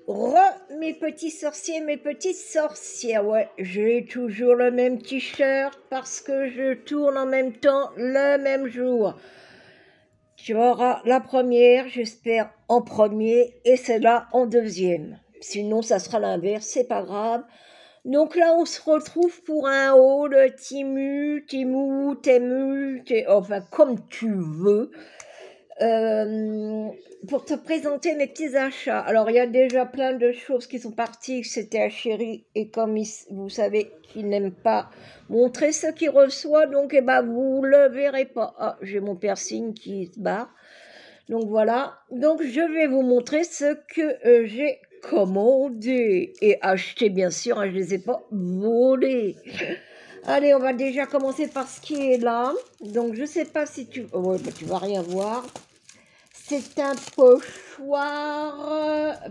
Mes petits sorciers, mes petites sorcières, ouais, j'ai toujours le même t-shirt parce que je tourne en même temps le même jour. Tu auras la première, j'espère, en premier et celle-là en deuxième. Sinon, ça sera l'inverse, c'est pas grave. Donc là, on se retrouve pour un haul Timu, Timu, Temu, enfin comme tu veux. Pour te présenter mes petits achats. Alors, il y a déjà plein de choses qui sont parties. C'était à Chéri, et comme vous savez qu'il n'aime pas montrer ce qu'il reçoit, donc eh ben, vous le verrez pas. Ah, j'ai mon piercing qui se barre. Donc voilà. Donc, je vais vous montrer ce que j'ai commandé et acheté, bien sûr. Hein, je les ai pas volés. Allez, on va déjà commencer par ce qui est là. Donc, je sais pas si tu... Oh, ouais, bah, tu vas rien voir. C'est un pochoir,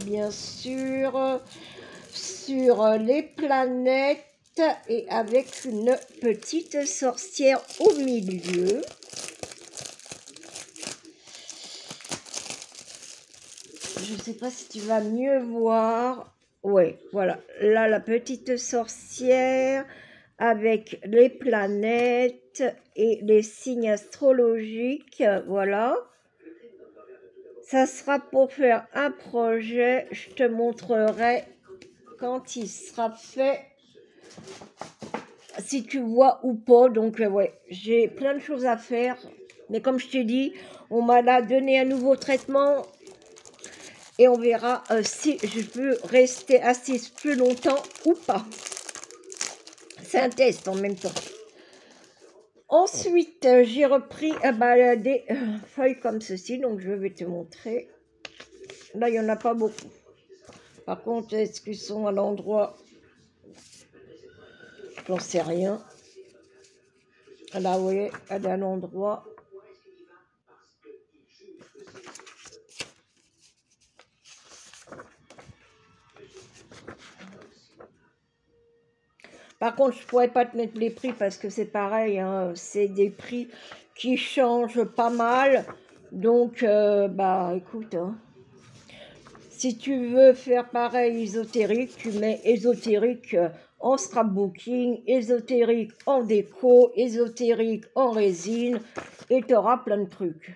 bien sûr, sur les planètes et avec une petite sorcière au milieu. Je ne sais pas si tu vas mieux voir. Ouais, voilà. Là, la petite sorcière avec les planètes et les signes astrologiques. Voilà. Ça sera pour faire un projet. Je te montrerai quand il sera fait. Si tu vois ou pas. Donc, ouais, j'ai plein de choses à faire. Mais comme je t'ai dit, on m'a là donné un nouveau traitement. Et on verra si je peux rester assise plus longtemps ou pas. C'est un test en même temps. Ensuite, j'ai repris des feuilles comme ceci. Donc, je vais te montrer. Là, il n'y en a pas beaucoup. Par contre, est-ce qu'ils sont à l'endroit? J'en sais rien. Là, vous voyez, elle est à l'endroit. Par contre, je ne pourrais pas te mettre les prix parce que c'est pareil, hein, c'est des prix qui changent pas mal. Donc, écoute, hein, si tu veux faire pareil ésotérique, tu mets ésotérique en scrapbooking, ésotérique en déco, ésotérique en résine, et tu auras plein de trucs.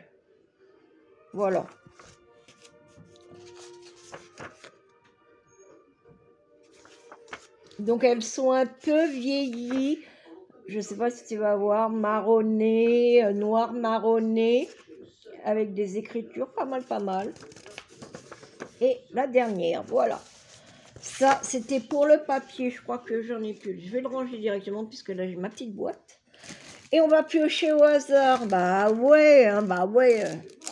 Voilà. Donc elles sont un peu vieillies. Je ne sais pas si tu vas voir, marronné, noir marronné, avec des écritures pas mal. Et la dernière, voilà. Ça, c'était pour le papier. Je crois que j'en ai plus. Je vais le ranger directement puisque là, j'ai ma petite boîte. Et on va piocher au hasard. Bah ouais, hein,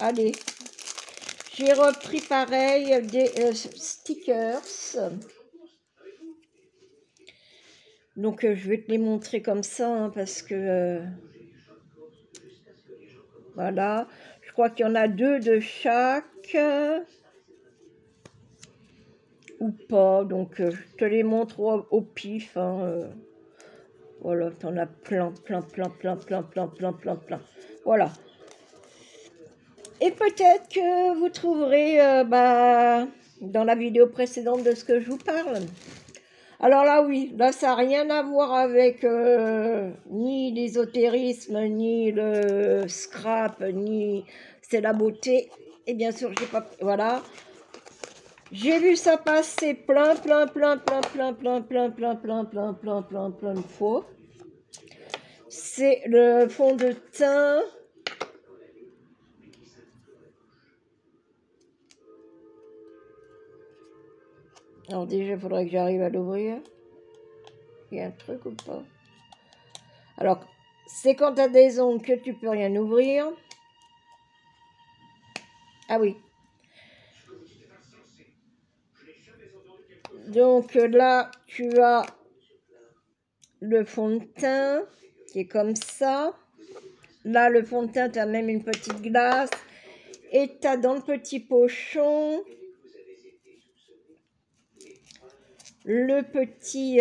allez. J'ai repris pareil des stickers. Donc, je vais te les montrer comme ça, hein, parce que... voilà. Je crois qu'il y en a 2 de chaque. Ou pas. Donc, je te les montre au pif. Hein, voilà, tu en as plein. Voilà. Et peut-être que vous trouverez dans la vidéo précédente de ce que je vous parle. Alors là, oui, là, ça n'a rien à voir avec ni l'ésotérisme, ni le scrap, ni c'est la beauté. Et bien sûr, j'ai pas... Voilà. J'ai vu ça passer plein de fois. C'est le fond de teint. Alors déjà, il faudrait que j'arrive à l'ouvrir. Il y a un truc ou pas? Alors, c'est quand tu as des ongles que tu peux rien ouvrir. Ah oui. Donc là, tu as le fond de teint qui est comme ça. Là, le fond de teint, tu as même une petite glace. Et tu as dans le petit pochon le petit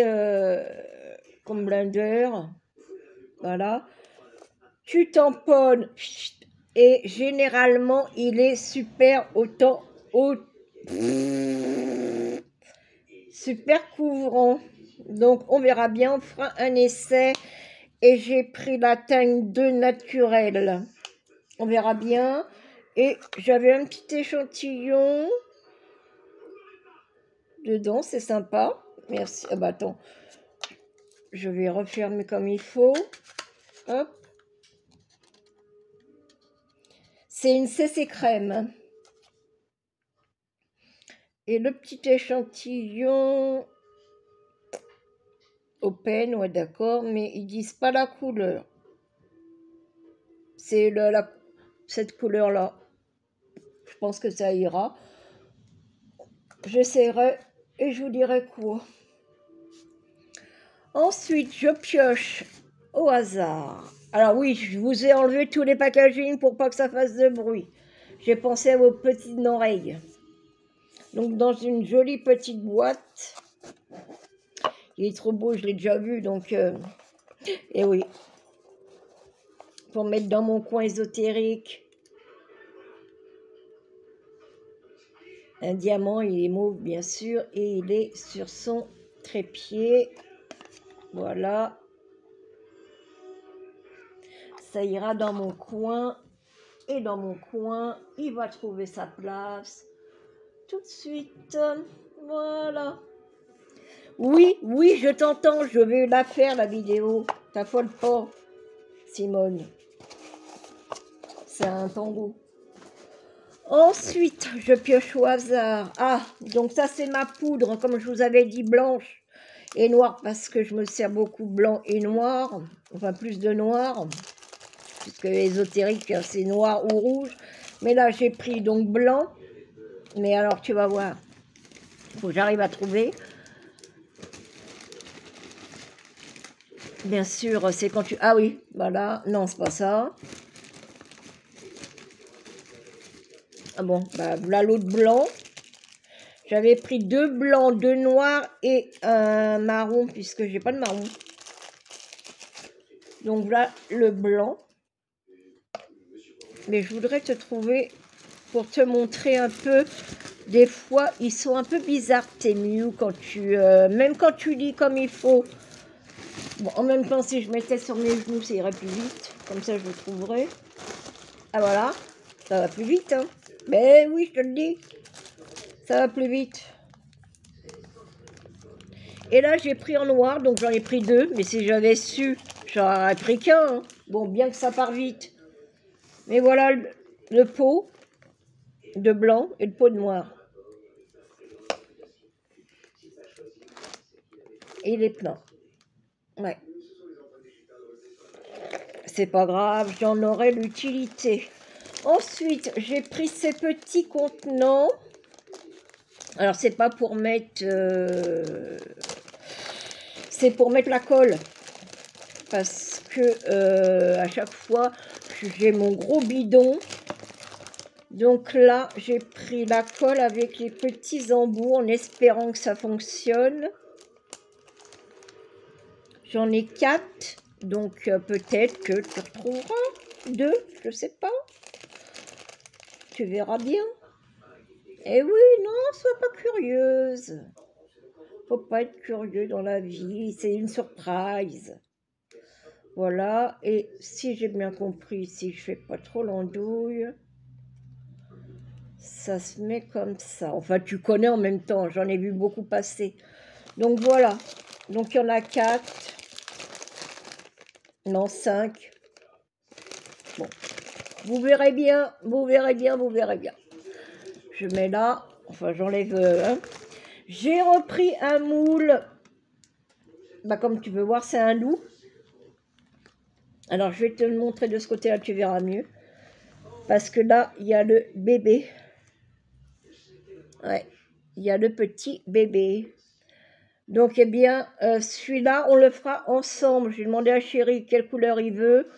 comme blender. Voilà. Tu tamponnes et généralement, il est super autant. super couvrant. Donc, on verra bien, on fera un essai. Et j'ai pris la taille 2 naturelle. On verra bien. Et j'avais un petit échantillon dedans, c'est sympa. Merci. Ah bah attends, je vais refermer comme il faut. Hop. C'est une CC crème. Et le petit échantillon Open, ouais d'accord, mais ils disent pas la couleur. C'est cette couleur-là. Je pense que ça ira. J'essaierai et je vous dirai quoi. Ensuite, je pioche au hasard. Alors oui, je vous ai enlevé tous les packaging pour pas que ça fasse de bruit. J'ai pensé à vos petites oreilles. Donc dans une jolie petite boîte. Il est trop beau, je l'ai déjà vu, donc... Et oui. Pour mettre dans mon coin ésotérique. Un diamant, il est mauve, bien sûr. Et il est sur son trépied. Voilà. Ça ira dans mon coin. Et dans mon coin, il va trouver sa place. Tout de suite. Voilà. Oui, oui, je t'entends. Je vais la faire, la vidéo. T'affole pas, Simone. C'est un tango. Ensuite, je pioche au hasard. Ah, donc ça, c'est ma poudre, comme je vous avais dit, blanche et noire, parce que je me sers beaucoup blanc et noir. Enfin, plus de noir, puisque ésotérique, c'est noir ou rouge. Mais là, j'ai pris donc blanc. Mais alors, tu vas voir. Il faut que j'arrive à trouver. Bien sûr, c'est quand tu... Ah oui, voilà. Non, c'est pas ça. Ah bon, bah là l'autre blanc. J'avais pris 2 blancs, 2 noirs et un marron, puisque j'ai pas de marron. Donc voilà le blanc. Mais je voudrais te trouver pour te montrer un peu. Des fois, ils sont un peu bizarres tes mieux quand tu... même quand tu lis comme il faut. Bon, en même temps, si je mettais sur mes genoux, ça irait plus vite. Comme ça, je le trouverais. Ah voilà, ça va plus vite, hein. Mais oui, je te le dis. Ça va plus vite. Et là, j'ai pris en noir, donc j'en ai pris 2. Mais si j'avais su, j'en aurais pris qu'un. Hein. Bon, bien que ça part vite. Mais voilà le pot de blanc et le pot de noir. Et il est plein. Ouais. C'est pas grave, j'en aurai l'utilité. Ensuite, j'ai pris ces petits contenants. Alors, c'est pas pour mettre... c'est pour mettre la colle. Parce que à chaque fois, j'ai mon gros bidon. Donc là, j'ai pris la colle avec les petits embouts en espérant que ça fonctionne. J'en ai 4. Donc peut-être que tu retrouveras 2, je sais pas. Tu verras bien. Eh oui, non, sois pas curieuse. Faut pas être curieux dans la vie, c'est une surprise. Voilà, et si j'ai bien compris, si je fais pas trop l'andouille, ça se met comme ça. Enfin, tu connais en même temps, j'en ai vu beaucoup passer. Donc voilà, donc il y en a 4. Non, 5. Bon, vous verrez bien, vous verrez bien, vous verrez bien. Je mets là, enfin j'enlève... J'ai repris un moule, bah, comme tu peux voir, c'est un loup. Alors je vais te le montrer de ce côté-là, tu verras mieux. Parce que là, il y a le bébé. Ouais, il y a le petit bébé. Donc, eh bien, celui-là, on le fera ensemble. J'ai demandé à Chéri quelle couleur il veut.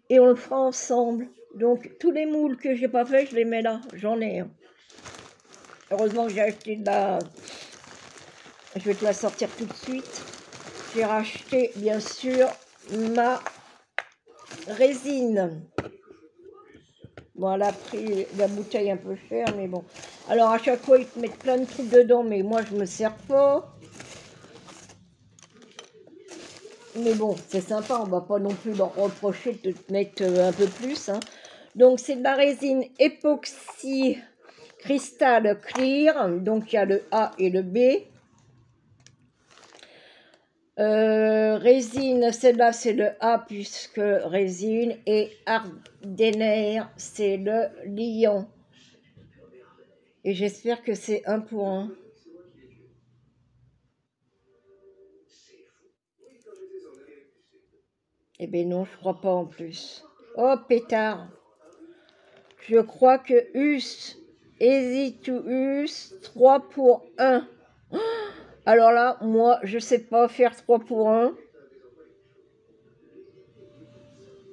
Et on le fera ensemble. Donc, tous les moules que j'ai pas fait, je les mets là. J'en ai. Hein. Heureusement que j'ai acheté de la... Je vais te la sortir tout de suite. J'ai racheté, bien sûr, ma résine. Bon, elle a pris la bouteille un peu chère, mais bon. Alors, à chaque fois, ils te mettent plein de trucs dedans, mais moi, je me sers pas. Mais bon, c'est sympa, on va pas non plus leur reprocher de te mettre un peu plus, hein. Donc, c'est de la résine époxy cristal clear. Donc, il y a le A et le B. Résine, celle-là, c'est le A puisque résine. Et Ardenner, c'est le lion. Et j'espère que c'est 1 pour 1. Eh ben non, je crois pas en plus. Oh, pétard. Je crois que Us, Easy to Us, 3 pour 1. Alors là, moi, je sais pas faire 3 pour 1.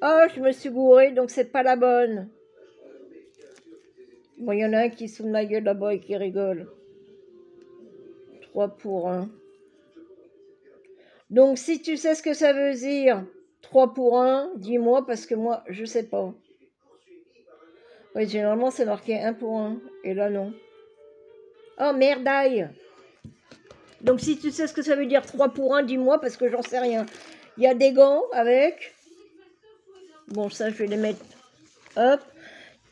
Oh, je me suis gourée, donc c'est pas la bonne. Bon, il y en a un qui se fout de ma gueule là-bas et qui rigole. 3 pour 1. Donc, si tu sais ce que ça veut dire, 3 pour 1, dis-moi, parce que moi, je sais pas. Oui, généralement, c'est marqué 1 pour 1. Et là, non. Oh, merdaille. Donc, si tu sais ce que ça veut dire 3 pour 1, dis-moi, parce que j'en sais rien. Il y a des gants avec. Bon, ça, je vais les mettre. Hop.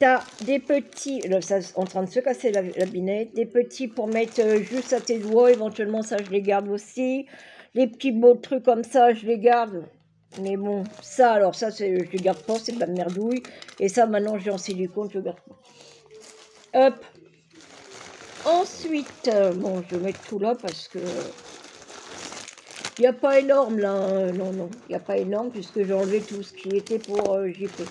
T'as des petits. Là, ça est en train de se casser la binette. Des petits pour mettre juste à tes doigts. Éventuellement, ça, je les garde aussi. Les petits beaux trucs comme ça, je les garde. Mais bon, ça, alors ça, je les garde pas, c'est de la merdouille. Et ça, maintenant, j'ai en silicone, je garde pas. Hop. Ensuite, bon, je vais mettre tout là parce que il n'y a pas énorme là. Hein. Non, non, il n'y a pas énorme puisque j'ai enlevé tout ce qui était pour JP.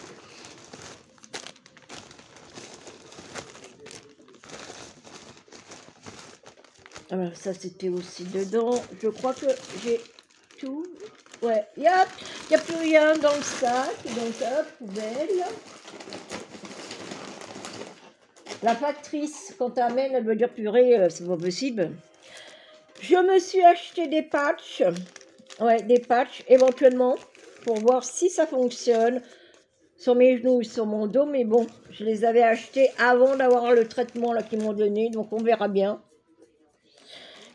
Alors, ça, c'était aussi dedans. Je crois que j'ai tout. Ouais, il n'y a plus rien dans le sac. Donc, hop, poubelle. La factrice, quand tu amènes, elle veut dire purée, c'est pas possible. Je me suis acheté des patchs. Ouais, des patchs, éventuellement, pour voir si ça fonctionne sur mes genoux ou sur mon dos. Mais bon, je les avais achetés avant d'avoir le traitement là qu'ils m'ont donné. Donc, on verra bien.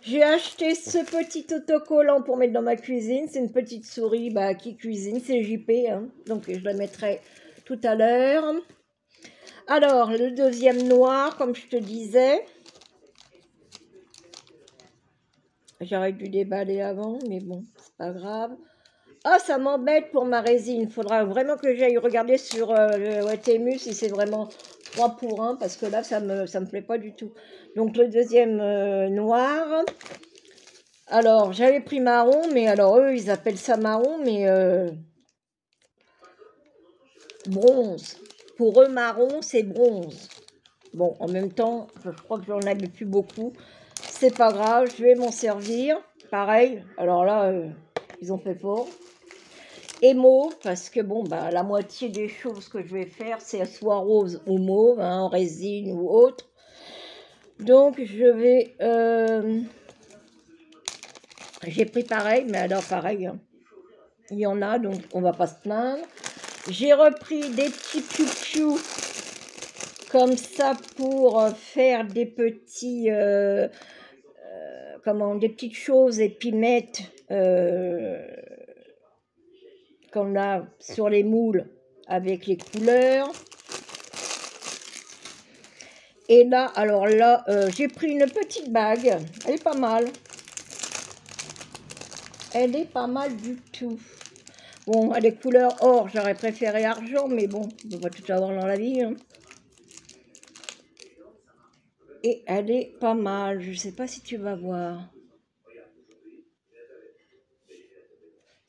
J'ai acheté ce petit autocollant pour mettre dans ma cuisine. C'est une petite souris qui cuisine, c'est JP. Hein. Donc je la mettrai tout à l'heure. Alors, le deuxième noir, comme je te disais. J'aurais dû déballer avant, mais bon, c'est pas grave. Ah, ça m'embête pour ma résine. Il faudra vraiment que j'aille regarder sur le Temu si c'est vraiment 3 pour 1, parce que là, ça me plaît pas du tout. Donc, le deuxième noir. Alors, j'avais pris marron, mais alors eux, ils appellent ça marron, mais bronze. Pour eux, marron, c'est bronze. Bon, en même temps, je crois que j'en avais plus beaucoup. C'est pas grave, je vais m'en servir. Pareil, alors là, ils ont fait fort. Et mauve, parce que bon, la moitié des choses que je vais faire, c'est soit rose ou mauve, hein, en résine ou autre. Donc, je vais... j'ai pris pareil, mais alors pareil, hein. Il y en a, donc on va pas se plaindre. J'ai repris des petits piou-piou comme ça pour faire des petits, des petites choses et puis mettre qu'on a sur les moules avec les couleurs. Et là, alors là, j'ai pris une petite bague. Elle est pas mal. Elle est pas mal du tout. Bon, à des couleurs or, j'aurais préféré argent, mais bon, on va tout avoir dans la vie. Hein. Et elle est pas mal. Je sais pas si tu vas voir.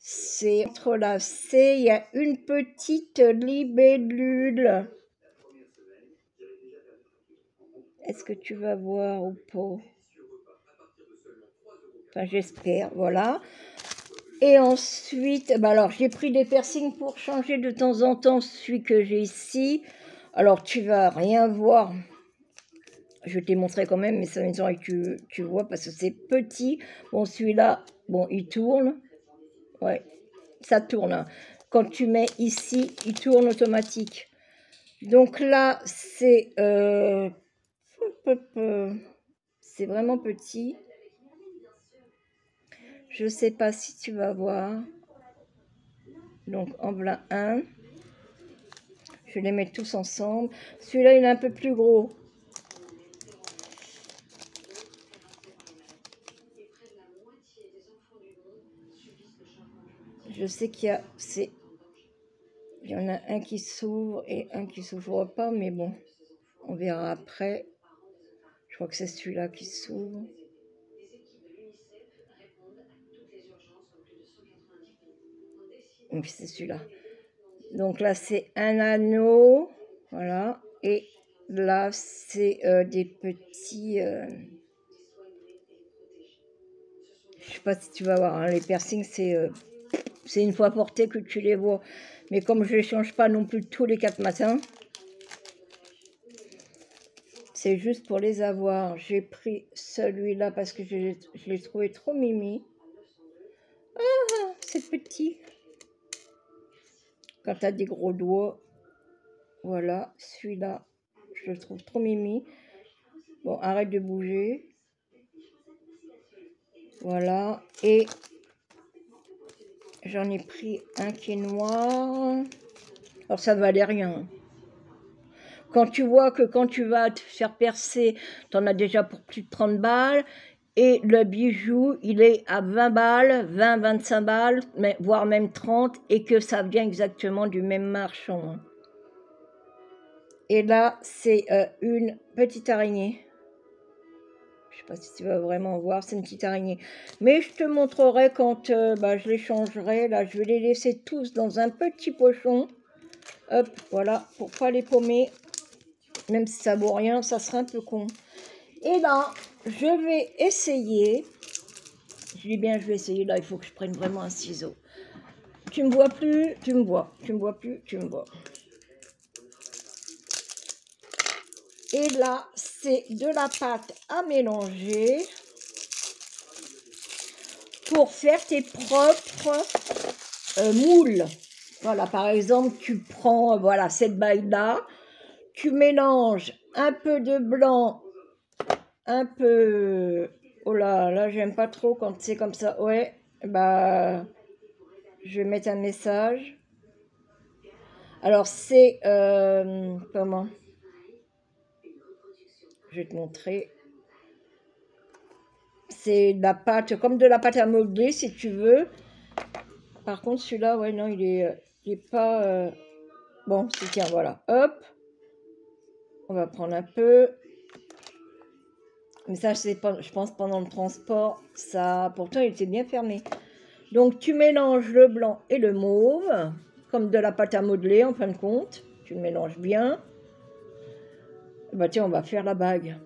C'est entrelacé. Il y a une petite libellule. Est-ce que tu vas voir ou pas? Enfin, j'espère, voilà. Et ensuite, alors j'ai pris des piercings pour changer de temps en temps celui que j'ai ici. Alors tu vas rien voir. Je t'ai montré quand même, mais ça m'étonnerait que tu vois parce que c'est petit. Bon, celui-là, bon, il tourne. Ouais, ça tourne. Hein. Quand tu mets ici, il tourne automatique. Donc là, c'est vraiment petit. Je sais pas si tu vas voir. Donc en voilà un. Je vais les mettre tous ensemble. Celui-là, il est un peu plus gros. Je sais il y en a un qui s'ouvre et un qui s'ouvre pas, mais bon, on verra après. Je crois que c'est celui-là qui s'ouvre. Oui, c'est celui-là. Donc là, c'est un anneau, voilà. Et là, c'est des petits... je sais pas si tu vas voir, hein, les piercings, c'est une fois porté que tu les vois. Mais comme je ne les change pas non plus tous les 4 matins, c'est juste pour les avoir. J'ai pris celui-là parce que je l'ai trouvé trop mimi. Ah, c'est petit. Quand tu as des gros doigts, voilà, celui-là, je le trouve trop mimi. Bon, arrête de bouger. Voilà, et j'en ai pris un qui est noir. Alors ça valait rien. Quand tu vois que quand tu vas te faire percer, tu en as déjà pour plus de 30 balles. Et le bijou, il est à 20 balles, 20, 25 balles, mais, voire même 30, et que ça vient exactement du même marchand. Et là, c'est une petite araignée. Je ne sais pas si tu vas vraiment voir, c'est une petite araignée. Mais je te montrerai quand je les changerai. Là, je vais les laisser tous dans un petit pochon. Hop, voilà, pour pas les paumer. Même si ça vaut rien, ça serait un peu con. Et là, je vais essayer. Je dis bien, je vais essayer. Là, il faut que je prenne vraiment un ciseau. Tu me vois plus, tu me vois. Tu me vois plus, tu me vois. Et là, c'est de la pâte à mélanger pour faire tes propres moules. Voilà, par exemple, tu prends voilà, cette baille-là, tu mélanges un peu de blanc, un peu... Oh là, j'aime pas trop quand c'est comme ça. Ouais, bah, je vais mettre un message. Alors, c'est... comment? Je vais te montrer. C'est de la pâte, comme de la pâte à modeler, si tu veux. Par contre, celui-là, ouais, non, il est pas... Bon, c'est tiens, voilà. Hop. On va prendre un peu. Mais ça, je pense pendant le transport, ça, pourtant, il était bien fermé. Donc, tu mélanges le blanc et le mauve, comme de la pâte à modeler, en fin de compte. Tu le mélanges bien. Bah, tiens, on va faire la bague.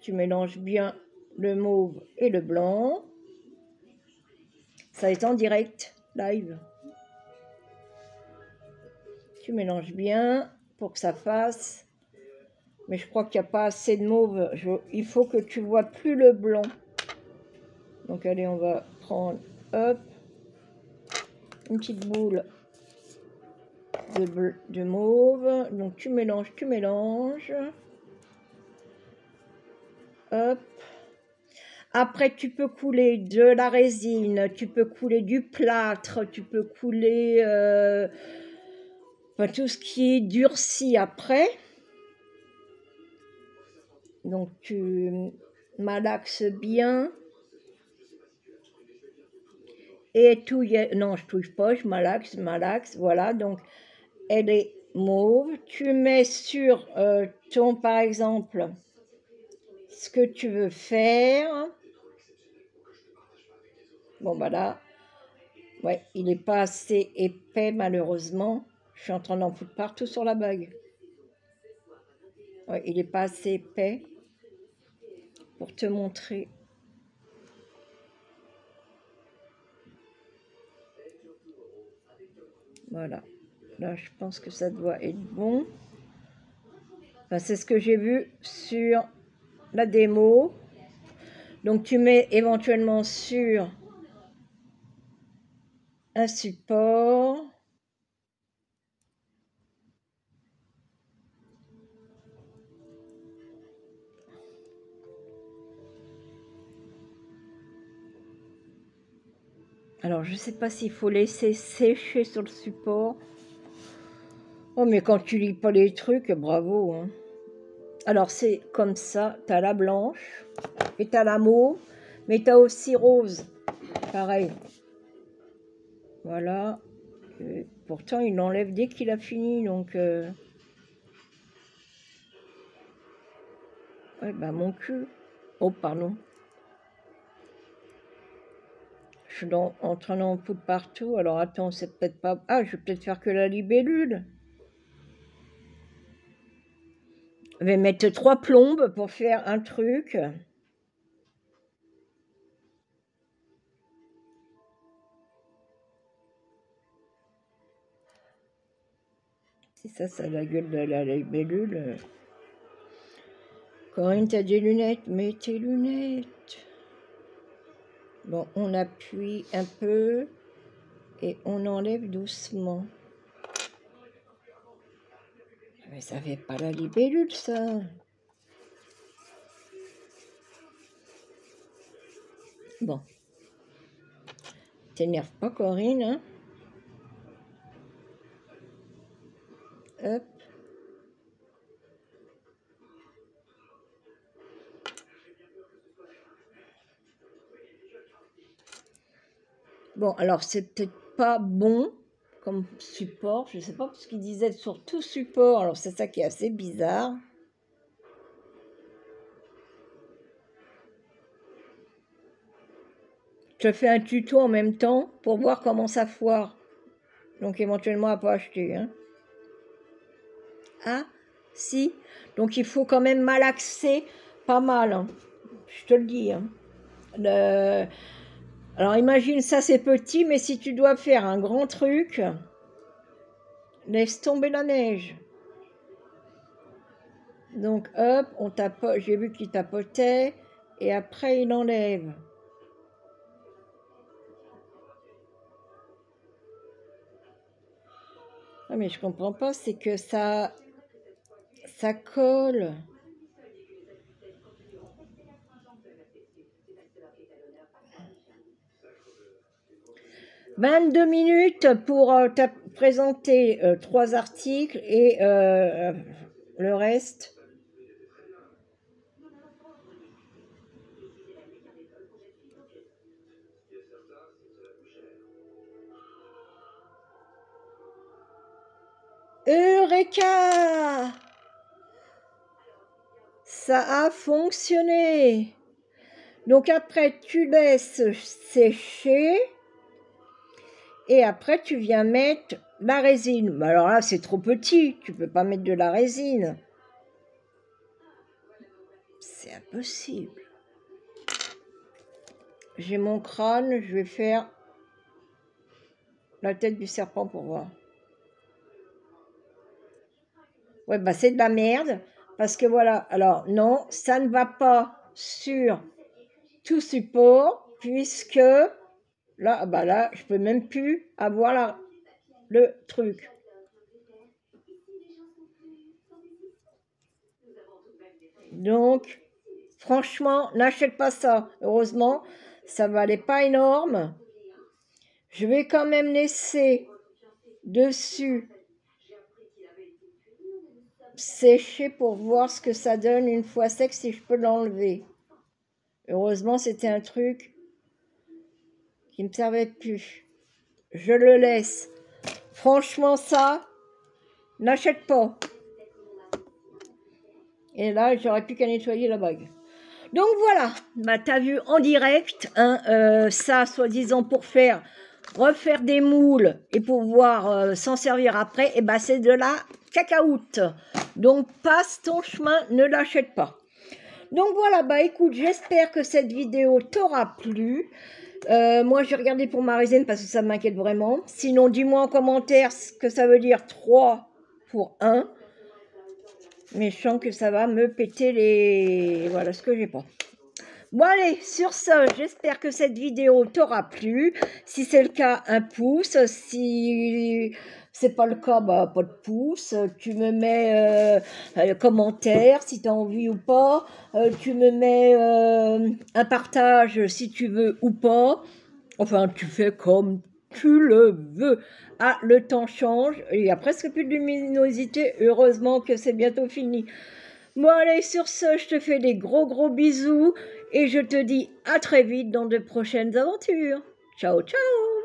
Tu mélanges bien le mauve et le blanc. Ça est en direct, live. Tu mélanges bien pour que ça fasse. Mais je crois qu'il n'y a pas assez de mauve. Il faut que tu vois plus le blanc. Donc, allez, on va prendre, hop, une petite boule de mauve. Donc, tu mélanges, tu mélanges. Hop. Après, tu peux couler de la résine, tu peux couler du plâtre, tu peux couler tout ce qui est durci après. Donc, tu malaxes bien. Et tout, non, je touche pas, je malaxe, voilà. Donc, elle est mauve. Tu mets sur par exemple, ce que tu veux faire. Bon, bah là, ouais, il n'est pas assez épais, malheureusement. Je suis en train d'en foutre partout sur la bague. Ouais, il n'est pas assez épais pour te montrer. Voilà. Là, je pense que ça doit être bon. Enfin, c'est ce que j'ai vu sur la démo. Donc, tu mets éventuellement sur un support. Alors, je sais pas s'il faut laisser sécher sur le support. Oh, mais quand tu lis pas les trucs, bravo, hein. Alors, c'est comme ça. Tu as la blanche et tu as la mauve, mais tu as aussi rose. Pareil. Voilà. Et pourtant, il l'enlève dès qu'il a fini, donc... Ouais, bah, mon cul. Oh, pardon. Je suis en train d'en foutre partout. Alors, attends, c'est peut-être pas... Ah, je vais peut-être faire que la libellule. Je vais mettre 3 plombes pour faire un truc. Si ça, c'est la gueule de la libellule. Corinne, t'as des lunettes? Mets tes lunettes. Bon, on appuie un peu et on enlève doucement. Mais ça fait pas la libellule, ça. Bon. T'énerve pas, Corinne, hein? Hop. Bon, alors c'est peut-être pas bon comme support. Je sais pas parce qu'il disait sur tout support. Alors c'est ça qui est assez bizarre. Je fais un tuto en même temps pour voir comment ça foire. Donc éventuellement à pas acheter, hein. Ah, si. Donc il faut quand même malaxer pas mal, hein. Je te le dis, hein. Alors imagine ça c'est petit, mais si tu dois faire un grand truc, laisse tomber la neige. Donc hop, on tapote, j'ai vu qu'il tapotait, et après il enlève. Ah mais je comprends pas, c'est que ça colle. 22 minutes pour présenter 3 articles et le reste. Eureka! Ça a fonctionné. Donc après, tu laisses sécher. Et après, tu viens mettre la résine. Mais alors là, c'est trop petit. Tu peux pas mettre de la résine. C'est impossible. J'ai mon crâne. Je vais faire la tête du serpent pour voir. Ouais, bah c'est de la merde. Parce que voilà. Alors, non, ça ne va pas sur tout support. Puisque là, bah là, je peux même plus avoir le truc. Donc, franchement, n'achète pas ça. Heureusement, ça valait pas énorme. Je vais quand même laisser dessus sécher pour voir ce que ça donne une fois sec, si je peux l'enlever. Heureusement, c'était un truc qui ne me servait plus. Je le laisse. Franchement, ça, n'achète pas. Et là, j'aurais plus qu'à nettoyer la bague. Donc voilà, bah, tu as vu en direct, hein, ça, soi-disant pour refaire des moules et pouvoir s'en servir après, et bah, c'est de la cacaoute. Donc passe ton chemin, ne l'achète pas. Donc voilà, bah écoute, j'espère que cette vidéo t'aura plu. Moi, j'ai regardé pour ma résine parce que ça m'inquiète vraiment. Sinon, dis-moi en commentaire ce que ça veut dire 3 pour 1. Mais je sens que ça va me péter les... Voilà ce que j'ai pas. Bon allez, sur ce, j'espère que cette vidéo t'aura plu. Si c'est le cas, un pouce. Si c'est pas le cas, bah pas de pouce. Tu me mets commentaire si tu as envie ou pas. Tu me mets un partage si tu veux ou pas. Enfin, tu fais comme tu le veux. Ah, le temps change, il n'y a presque plus de luminosité. Heureusement que c'est bientôt fini. Bon, allez, sur ce, je te fais des gros gros bisous et je te dis à très vite dans de prochaines aventures. Ciao, ciao!